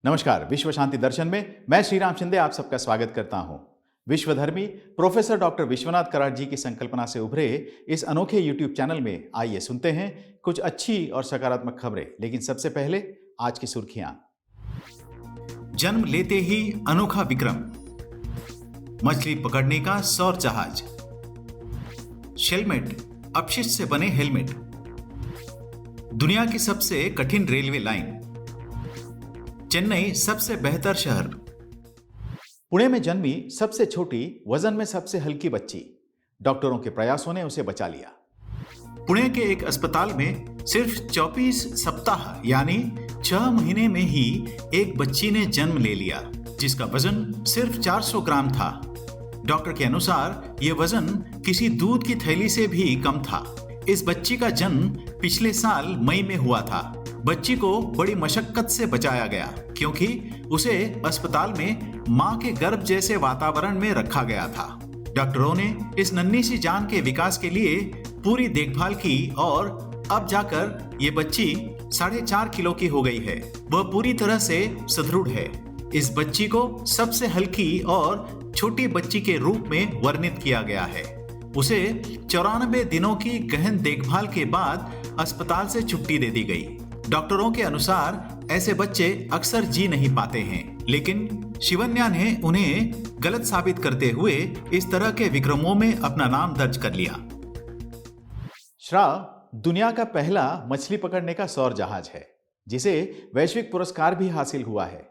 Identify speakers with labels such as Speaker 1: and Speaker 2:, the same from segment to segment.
Speaker 1: नमस्कार। विश्व शांति दर्शन में मैं श्रीराम शिंदे आप सबका स्वागत करता हूं। विश्वधर्मी प्रोफेसर डॉक्टर विश्वनाथ कराड़ जी की संकल्पना से उभरे इस अनोखे यूट्यूब चैनल में आइए सुनते हैं कुछ अच्छी और सकारात्मक खबरें। लेकिन सबसे पहले आज की सुर्खियां। जन्म लेते ही अनोखा विक्रम, मछली पकड़ने का सौर जहाज, शेलमेट अपशिष्ट से बने हेलमेट, दुनिया की सबसे कठिन रेलवे लाइन, चेन्नई सबसे बेहतर शहर, पुणे में जन्मी सबसे छोटी वजन में सबसे हल्की बच्ची, डॉक्टरों के प्रयासों ने उसे बचा लिया। पुणे के एक अस्पताल में सिर्फ 24 सप्ताह यानी 6 महीने में ही एक बच्ची ने जन्म ले लिया, जिसका वजन सिर्फ 400 ग्राम था। डॉक्टर के अनुसार यह वजन किसी दूध की थैली से भी कम था। इस बच्ची का जन्म पिछले साल मई में हुआ था। बच्ची को बड़ी मशक्कत से बचाया गया क्योंकि उसे अस्पताल में मां के गर्भ जैसे वातावरण में रखा गया था। डॉक्टरों ने इस नन्ही सी जान के विकास के लिए पूरी देखभाल की और अब जाकर ये बच्ची 4.5 किलो की हो गई है। वह पूरी तरह से सुदृढ़ है। इस बच्ची को सबसे हल्की और छोटी बच्ची के रूप में वर्णित किया गया है। उसे 94 दिनों की गहन देखभाल के बाद अस्पताल से छुट्टी दे दी गई। डॉक्टरों के अनुसार ऐसे बच्चे अक्सर जी नहीं पाते हैं, लेकिन शिवन्या ने उन्हें गलत साबित करते हुए इस तरह के विक्रमों में अपना नाम दर्ज कर लिया। श्राव दुनिया का पहला मछली पकड़ने का सौर जहाज है, जिसे वैश्विक पुरस्कार भी हासिल हुआ है।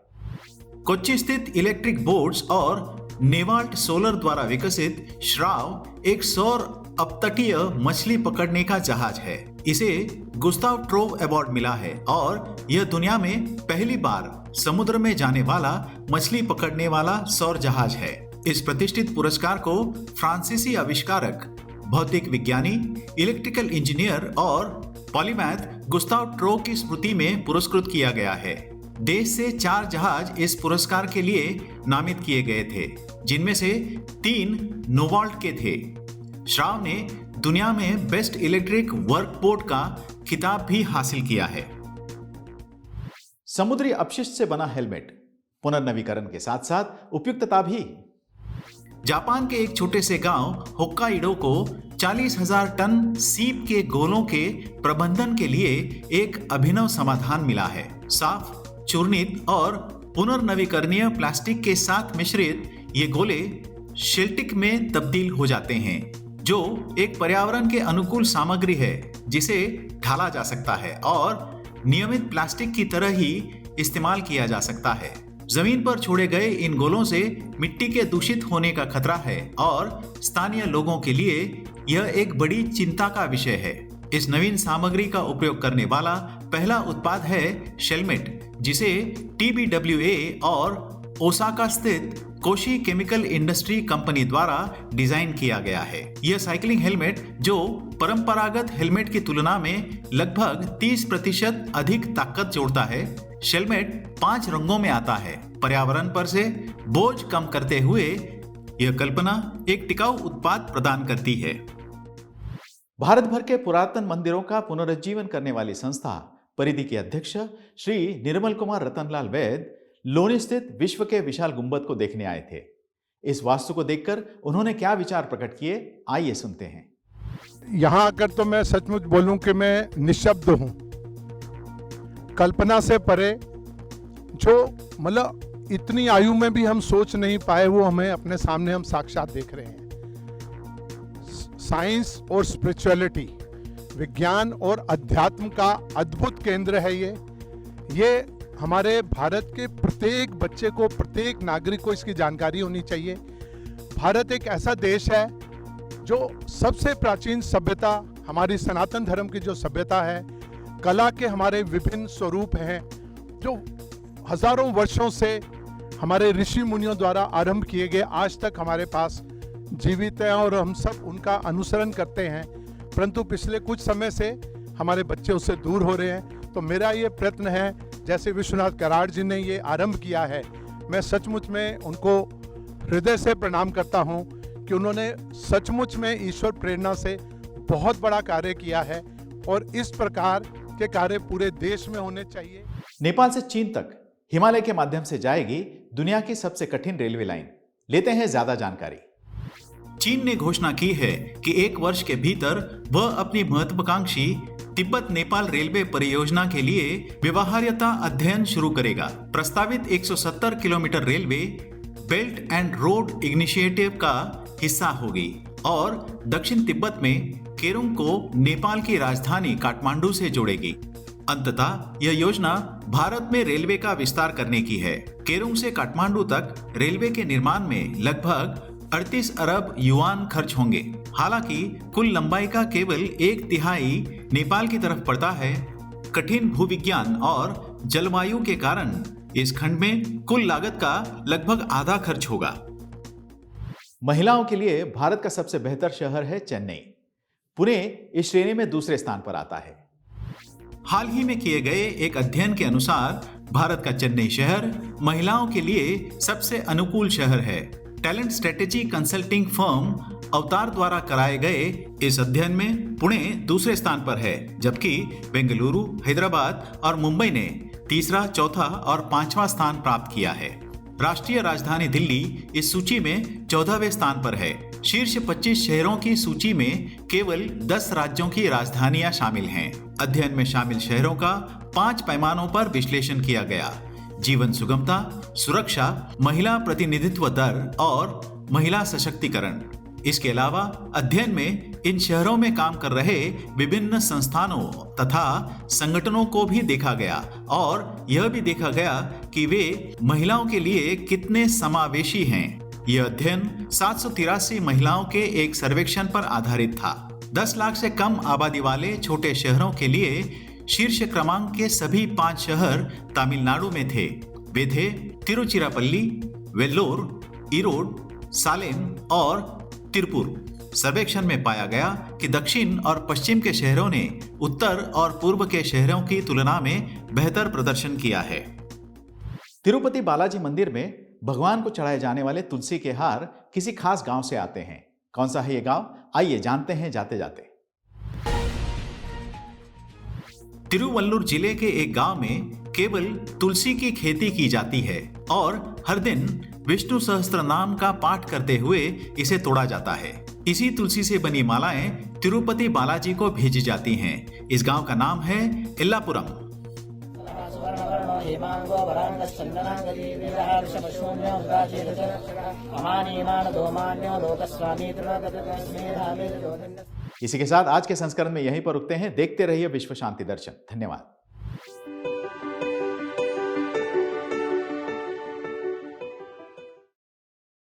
Speaker 1: कोच्चि स्थित इलेक्ट्रिक बोट्स और नेवाल्ट सोलर द्वारा विकसित श्राव एक सौर अपतटीय मछली पकड़ने का जहाज है। इसे गुस्ताव ट्रोव अवार्ड मिला है और यह दुनिया में पहली बार समुद्र में जाने वाला मछली पकड़ने वाला सौर जहाज है। इस प्रतिष्ठित पुरस्कार को फ्रांसीसी आविष्कारक, भौतिक विज्ञानी, इलेक्ट्रिकल इंजीनियर और पॉलीमैथ गुस्ताव ट्रोव की स्मृति में पुरस्कृत किया गया है। देश से 4 जहाज इस पुरस्कार के लिए नामित किए गए थे, जिनमें से 3 नोवाल्ट के थे। श्राव ने दुनिया में बेस्ट इलेक्ट्रिक वर्कबोट का खिताब भी हासिल किया है। समुद्री अपशिष्ट से बना हेलमेट, पुनर्नवीकरण के साथ साथ उपयुक्तता भी। जापान के एक छोटे से गांव होक्काइडो को 40,000 टन सीप के गोलों के प्रबंधन के लिए एक अभिनव समाधान मिला है। साफ, चूर्णित और पुनर्नवीकरणीय प्लास्टिक के साथ मिश्रित ये गोले शेल्टिक में तब्दील हो जाते हैं, जो एक पर्यावरण के अनुकूल सामग्री है जिसे ढाला जा सकता है और नियमित प्लास्टिक की तरह ही इस्तेमाल किया जा सकता है। जमीन पर छोड़े गए इन गोलों से मिट्टी के दूषित होने का खतरा है और स्थानीय लोगों के लिए यह एक बड़ी चिंता का विषय है। इस नवीन सामग्री का उपयोग करने वाला पहला उत्पाद है शेलमेट, जिसे TBWA और ओसाका स्थित कोशी केमिकल इंडस्ट्री कंपनी द्वारा डिजाइन किया गया है। यह साइकिलिंग हेलमेट, जो परंपरागत हेलमेट की तुलना में लगभग 30% अधिक ताकत जोड़ता है। शेलमेट 5 रंगों में आता है। पर्यावरण पर से बोझ कम करते हुए यह कल्पना एक टिकाऊ उत्पाद प्रदान करती है। भारत भर के पुरातन मंदिरों का पुनरुज्जीवन करने वाली संस्था परिधि के अध्यक्ष श्री निर्मल कुमार रतनलाल वैद लोनी स्थित विश्व के विशाल गुंबद को देखने आए थे। इस वास्तु को देखकर उन्होंने क्या विचार प्रकट किए, आइए सुनते हैं।
Speaker 2: यहां आकर तो मैं सचमुच बोलूं कि मैं निशब्द हूं। कल्पना से परे, जो मतलब इतनी आयु में भी हम सोच नहीं पाए, वो हमें अपने सामने हम साक्षात देख रहे हैं। साइंस और स्पिरिचुअलिटी, विज्ञान और अध्यात्म का अद्भुत केंद्र है ये हमारे भारत के प्रत्येक बच्चे को, प्रत्येक नागरिक को इसकी जानकारी होनी चाहिए। भारत एक ऐसा देश है जो सबसे प्राचीन सभ्यता, हमारी सनातन धर्म की जो सभ्यता है, कला के हमारे विभिन्न स्वरूप हैं, जो हजारों वर्षों से हमारे ऋषि मुनियों द्वारा आरंभ किए गए, आज तक हमारे पास जीवित हैं और हम सब उनका अनुसरण करते हैं। परंतु पिछले कुछ समय से हमारे बच्चे उससे दूर हो रहे हैं। तो मेरा ये प्रयत्न है, जैसे विश्वनाथ कराड़ जी ने ये आरंभ किया है, मैं सचमुच में उनको हृदय से प्रणाम करता हूं कि उन्होंने सचमुच में ईश्वर प्रेरणा से बहुत बड़ा कार्य किया है और इस प्रकार के कार्य पूरे देश में होने चाहिए।
Speaker 1: नेपाल से चीन तक हिमालय के माध्यम से जाएगी दुनिया की सबसे कठिन रेलवे लाइन। लेते हैं ज्यादा जानकारी। चीन ने घोषणा की है कि 1 वर्ष के भीतर वह अपनी महत्वाकांक्षी तिब्बत नेपाल रेलवे परियोजना के लिए व्यवहार्यता अध्ययन शुरू करेगा। प्रस्तावित 170 kilometre railway belt and road initiative का हिस्सा होगी और दक्षिण तिब्बत में केरुंग को नेपाल की राजधानी काठमांडू से जोड़ेगी। अंततः यह योजना भारत में रेलवे का विस्तार करने की है। केरुंग से काठमांडू तक रेलवे के निर्माण में लगभग 38 अरब युआन खर्च होंगे। हालांकि कुल लंबाई का केवल 1/3 नेपाल की तरफ पड़ता है। कठिन भूविज्ञान और जलवायु के कारण इस खंड में कुल लागत का लगभग आधा खर्च होगा। महिलाओं के लिए भारत का सबसे बेहतर शहर है चेन्नई। पुणे इस श्रेणी में दूसरे स्थान पर आता है। हाल ही में किए गए एक अध्ययन के अनुसार भारत का चेन्नई शहर महिलाओं के लिए सबसे अनुकूल शहर है। टैलेंट स्ट्रेटेजी कंसल्टिंग फर्म अवतार द्वारा कराए गए इस अध्ययन में पुणे दूसरे स्थान पर है, जबकि बेंगलुरु, हैदराबाद और मुंबई ने तीसरा, चौथा और 5वां स्थान प्राप्त किया है। राष्ट्रीय राजधानी दिल्ली इस सूची में 14वें स्थान पर है। शीर्ष 25 शहरों की सूची में केवल 10 राज्यों की राजधानियां शामिल हैं। अध्ययन में शामिल शहरों का 5 पैमानों पर विश्लेषण किया गया: जीवन सुगमता, सुरक्षा, महिला प्रतिनिधित्व दर और महिला सशक्तिकरण। इसके अलावा अध्ययन में इन शहरों में काम कर रहे विभिन्न संस्थानों तथा संगठनों को भी देखा गया और यह भी देखा गया कि वे महिलाओं के लिए कितने समावेशी हैं। यह अध्ययन 783 महिलाओं के एक सर्वेक्षण पर आधारित था। 10 लाख से कम आबादी वाले छोटे शहरों के लिए शीर्ष क्रमांक के सभी 5 शहर तमिलनाडु में थे। वे थे तिरुचिरापल्ली, वेल्लोर, ईरोड, सालेम और तिरुपुर। सर्वेक्षण में पाया गया कि दक्षिण और पश्चिम के शहरों ने उत्तर और पूर्व के शहरों की तुलना में बेहतर प्रदर्शन किया है। तिरुपति बालाजी मंदिर में भगवान को चढ़ाए जाने वाले तुलसी के हार किसी खास गांव से आते हैं। कौन सा है ये गांव? आइए जानते हैं जाते जाते। तिरुवल्लुर जिले के एक गांव में केवल तुलसी की खेती की जाती है और हर दिन विष्णु सहस्त्र नाम का पाठ करते हुए इसे तोड़ा जाता है। इसी तुलसी से बनी मालाएं तिरुपति बालाजी को भेजी जाती हैं। इस गांव का नाम है इल्लापुरम। इसी के साथ आज के संस्करण में यहीं पर रुकते हैं। देखते रहिए विश्व शांति दर्शन। धन्यवाद।